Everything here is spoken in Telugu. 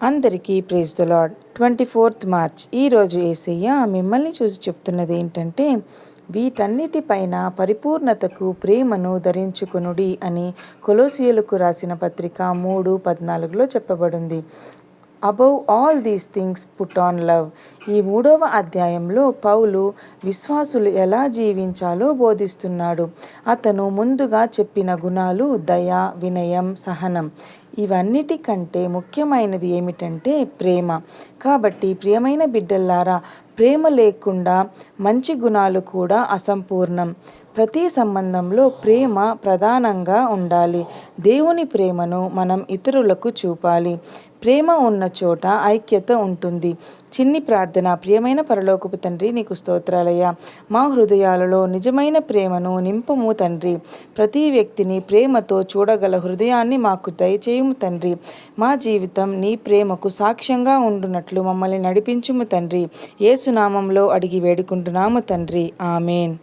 అందరికీ praise the lord. 24th March ఈరోజు యేసయ్య మిమ్మల్ని చూసి చెప్తున్నది ఏంటంటే, వీటన్నిటిపైన పరిపూర్ణతకు ప్రేమను ధరించుకొనుడి అని కొలొస్సీయులకు రాసిన పత్రిక 3:14లో చెప్పబడింది. Above all these things put on love. ఈ 3వ అధ్యాయంలో పౌలు విశ్వాసులు ఎలా జీవించాలో బోధిస్తున్నాడు. అతను ముందుగా చెప్పిన గుణాలు దయ, వినయం, సహనం. ఇవన్నిటికంటే ముఖ్యమైనది ఏమిటంటే ప్రేమ. కాబట్టి ప్రియమైన బిడ్డల్లారా, ప్రేమ లేకుండా మంచి గుణాలు కూడా అసంపూర్ణం. ప్రతి సంబంధంలో ప్రేమ ప్రధానంగా ఉండాలి. దేవుని ప్రేమను మనం ఇతరులకు చూపాలి. ప్రేమ ఉన్న చోట ఐక్యత ఉంటుంది. చిన్ని ప్రార్థన. ప్రియమైన పరలోకపు తండ్రి, నీకు స్తోత్రాలయ్యా. మా హృదయాలలో నిజమైన ప్రేమను నింపము తండ్రి. ప్రతి వ్యక్తిని ప్రేమతో చూడగల హృదయాన్ని మాకు దయచేయుము తండ్రి. మా జీవితం నీ ప్రేమకు సాక్ష్యంగా ఉండునట్లు మమ్మల్ని నడిపించుము తండ్రి. యేసు నామంలో అడిగి వేడుకుంటున్నాము తండ్రి. ఆమేన్.